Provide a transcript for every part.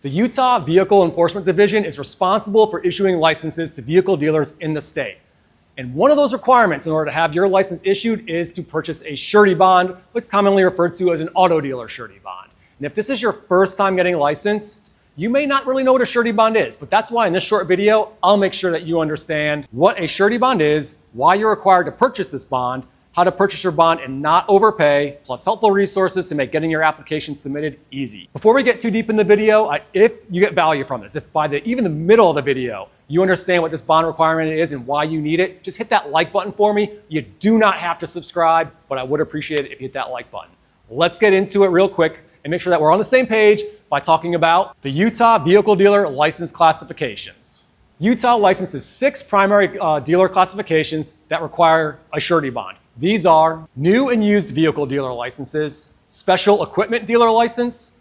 The Utah Vehicle Enforcement Division is responsible for issuing licenses to vehicle dealers in the state. And one of those requirements in order to have your license issued is to purchase a surety bond, what's commonly referred to as an auto dealer surety bond. And if this is your first time getting licensed, you may not really know what a surety bond is, but that's why in this short video, I'll make sure that you understand what a surety bond is, why you're required to purchase this bond, how to purchase your bond and not overpay, plus helpful resources to make getting your application submitted easy. Before we get too deep in the video, if you get value from this, if by even the middle of the video, you understand what this bond requirement is and why you need it, just hit that like button for me. You do not have to subscribe, but I would appreciate it if you hit that like button. Let's get into it real quick and make sure that we're on the same page by talking about the Utah Vehicle Dealer License Classifications. Utah licenses 6 primary dealer classifications that require a surety bond. These are new and used vehicle dealer licenses, special equipment dealer license,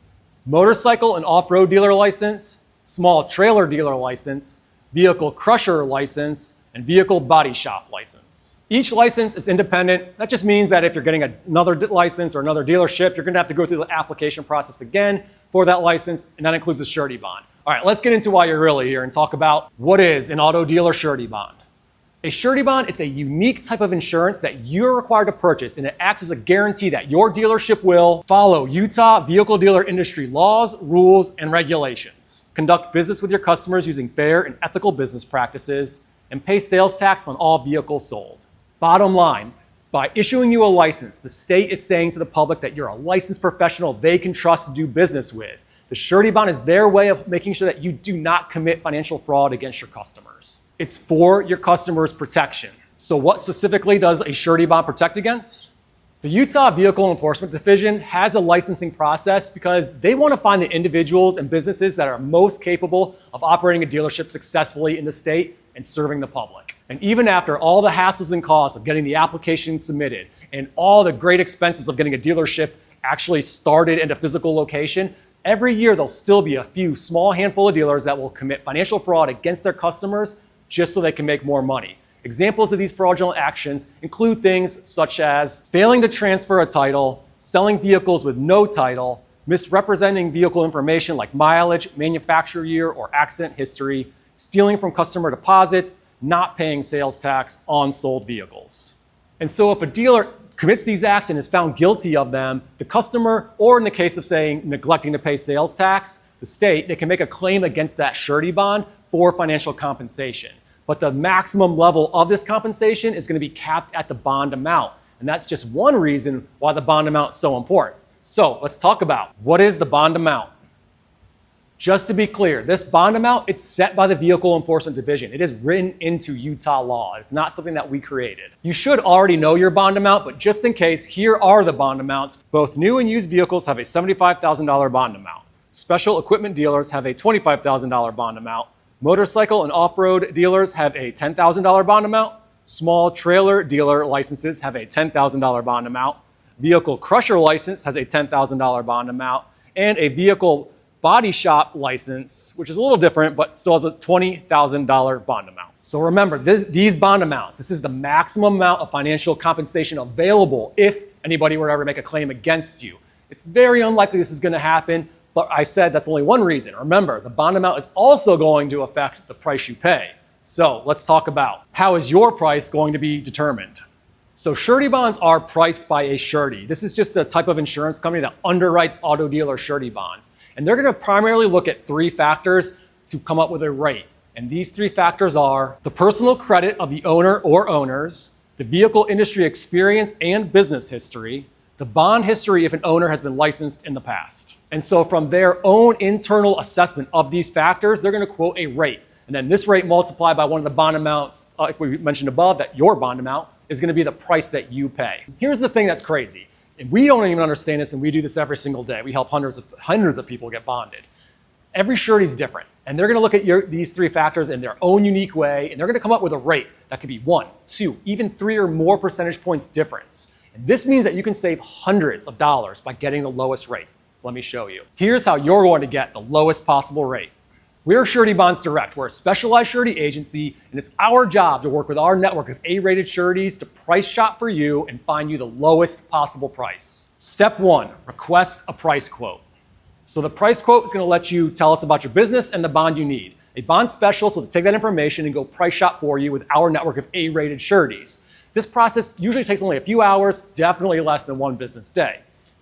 motorcycle and off-road dealer license, small trailer dealer license, vehicle crusher license, and vehicle body shop license. Each license is independent. That just means that if you're getting another license or another dealership, you're gonna have to go through the application process again for that license, and that includes a surety bond. All right, let's get into why you're really here and talk about what is an auto dealer surety bond. A surety bond is a unique type of insurance that you're required to purchase, and it acts as a guarantee that your dealership will follow Utah vehicle dealer industry laws, rules, and regulations, conduct business with your customers using fair and ethical business practices, and pay sales tax on all vehicles sold. Bottom line, by issuing you a license, the state is saying to the public that you're a licensed professional they can trust to do business with. The surety bond is their way of making sure that you do not commit financial fraud against your customers. It's for your customers' protection. So what specifically does a surety bond protect against? The Utah Vehicle Enforcement Division has a licensing process because they want to find the individuals and businesses that are most capable of operating a dealership successfully in the state and serving the public. And even after all the hassles and costs of getting the application submitted and all the great expenses of getting a dealership actually started at a physical location, every year there'll still be a few small handful of dealers that will commit financial fraud against their customers just so they can make more money. Examples of these fraudulent actions include things such as failing to transfer a title, selling vehicles with no title, misrepresenting vehicle information like mileage, manufacturer year, or accident history, stealing from customer deposits, not paying sales tax on sold vehicles. And so if a dealer commits these acts and is found guilty of them, the customer, or in the case of saying neglecting to pay sales tax, the state, they can make a claim against that surety bond for financial compensation. But the maximum level of this compensation is going to be capped at the bond amount. And that's just one reason why the bond amount is so important. So let's talk about what is the bond amount. Just to be clear, this bond amount, it's set by the Vehicle Enforcement Division. It is written into Utah law. It's not something that we created. You should already know your bond amount, but just in case, here are the bond amounts. Both new and used vehicles have a $75,000 bond amount. Special equipment dealers have a $25,000 bond amount. Motorcycle and off-road dealers have a $10,000 bond amount. Small trailer dealer licenses have a $10,000 bond amount. Vehicle crusher license has a $10,000 bond amount. And a vehicle body shop license, which is a little different, but still has a $20,000 bond amount. So remember, these bond amounts, this is the maximum amount of financial compensation available if anybody were to ever make a claim against you. It's very unlikely this is going to happen, but I said that's only one reason. Remember, the bond amount is also going to affect the price you pay. So let's talk about how is your price going to be determined. So surety bonds are priced by a surety. This is just a type of insurance company that underwrites auto dealer surety bonds. And they're going to primarily look at 3 factors to come up with a rate. And these 3 factors are the personal credit of the owner or owners, the vehicle industry experience and business history, the bond history if an owner has been licensed in the past. And so from their own internal assessment of these factors, they're going to quote a rate. And then this rate multiplied by one of the bond amounts, like we mentioned above, that your bond amount is going to be the price that you pay. Here's the thing that's crazy. And we don't even understand this, and we do this every single day. We help hundreds of people get bonded. Every surety is different, and they're going to look at these 3 factors in their own unique way, and they're going to come up with a rate that could be 1, 2, even 3 or more percentage points difference. And this means that you can save hundreds of dollars by getting the lowest rate. Let me show you. Here's how you're going to get the lowest possible rate. We're Surety Bonds Direct. We're a specialized surety agency, and it's our job to work with our network of A-rated sureties to price shop for you and find you the lowest possible price. Step 1, request a price quote. So the price quote is going to let you tell us about your business and the bond you need. A bond specialist will take that information and go price shop for you with our network of A-rated sureties. This process usually takes only a few hours, definitely less than one business day.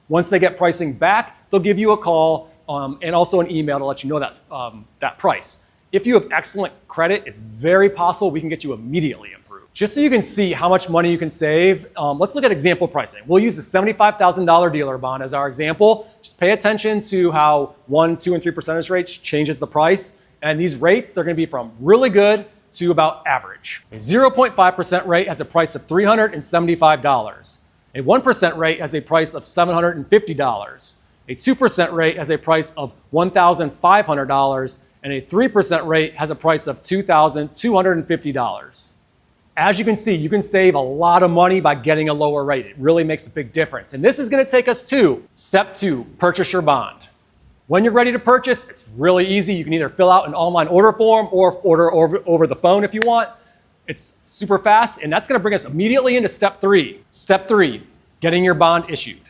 Once they get pricing back, they'll give you a call and also an email to let you know that price. If you have excellent credit, it's very possible we can get you immediately improved. Just so you can see how much money you can save, let's look at example pricing. We'll use the $75,000 dealer bond as our example. Just pay attention to how 1, 2, and 3 percentage rates changes the price. And these rates, they're going to be from really good to about average. A 0.5% rate has a price of $375. A 1% rate has a price of $750. A 2% rate has a price of $1,500. And a 3% rate has a price of $2,250. As you can save a lot of money by getting a lower rate. It really makes a big difference. And this is going to take us to step 2, purchase your bond. When you're ready to purchase, it's really easy. You can either fill out an online order form or order over the phone if you want. It's super fast, and that's going to bring us immediately into step 3. Step 3, getting your bond issued.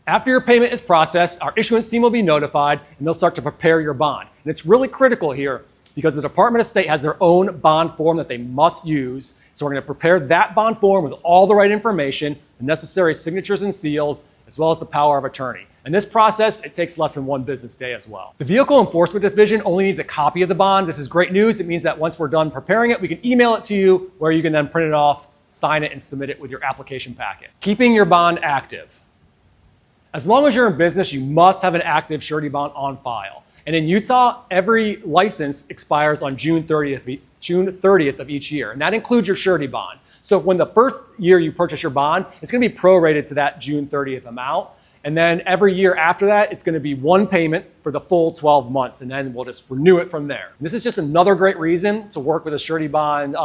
After your payment is processed, our issuance team will be notified, and they'll start to prepare your bond. And it's really critical here because the Department of State has their own bond form that they must use. So we're going to prepare that bond form with all the right information, the necessary signatures and seals, as well as the power of attorney. And this process, it takes less than one business day as well. The Vehicle Enforcement Division only needs a copy of the bond. This is great news. It means that once we're done preparing it, we can email it to you where you can then print it off, sign it, and submit it with your application packet. Keeping your bond active. As long as you're in business, you must have an active surety bond on file. And in Utah, every license expires on June 30th of each year, and that includes your surety bond. So when the first year you purchase your bond, it's going to be prorated to that June 30th amount. And then every year after that, it's going to be one payment for the full 12 months, and then we'll just renew it from there. And this is just another great reason to work with a surety bond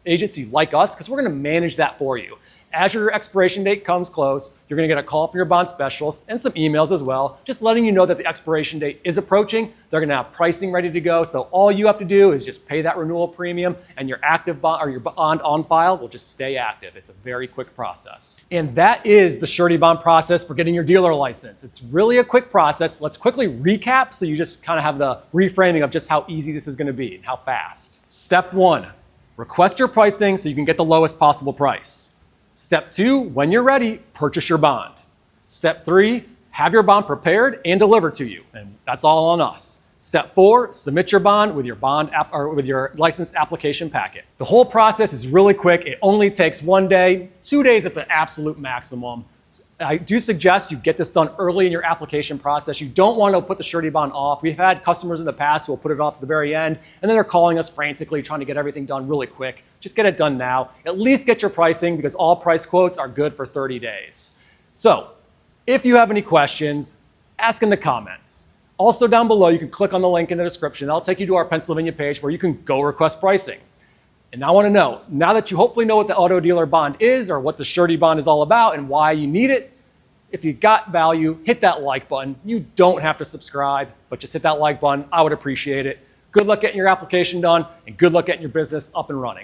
agency like us, because we're going to manage that for you. As your expiration date comes close, you're going to get a call from your bond specialist and some emails as well, just letting you know that the expiration date is approaching. They're going to have pricing ready to go. So all you have to do is just pay that renewal premium, and your active bond or your bond on file will just stay active. It's a very quick process. And that is the surety bond process for getting your dealer license. It's really a quick process. Let's quickly recap so you just kind of have the reframing of just how easy this is going to be and how fast. Step 1, request your pricing so you can get the lowest possible price. Step 2, when you're ready, purchase your bond. Step 3, have your bond prepared and delivered to you, and that's all on us. Step 4, submit your bond with your with your license application packet. The whole process is really quick. It only takes 1 day, 2 days at the absolute maximum. I do suggest you get this done early in your application process. You don't want to put the surety bond off. We've had customers in the past who will put it off to the very end, and then they're calling us frantically trying to get everything done really quick. Just get it done now. At least get your pricing, because all price quotes are good for 30 days. So if you have any questions, ask in the comments. Also down below, you can click on the link in the description. That'll take you to our Pennsylvania page where you can go request pricing. And I want to know, now that you hopefully know what the auto dealer bond is or what the surety bond is all about and why you need it, if you got value, hit that like button. You don't have to subscribe, but just hit that like button. I would appreciate it. Good luck getting your application done, and good luck getting your business up and running.